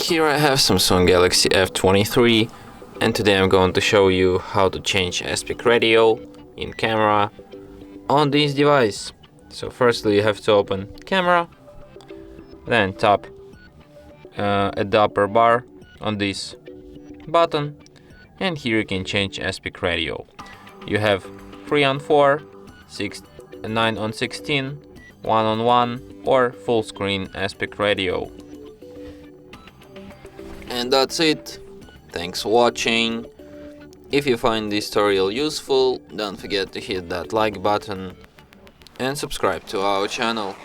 Here I have Samsung Galaxy F23, and today I'm going to show you how to change aspect ratio in camera on this device. So firstly you have to open camera, then tap at the upper bar on this button, and here you can change aspect ratio. You have 3:4, 9:16, 1:1 or full screen aspect ratio. And that's it. Thanks for watching. If you find this tutorial useful, don't forget to hit that like button and subscribe to our channel.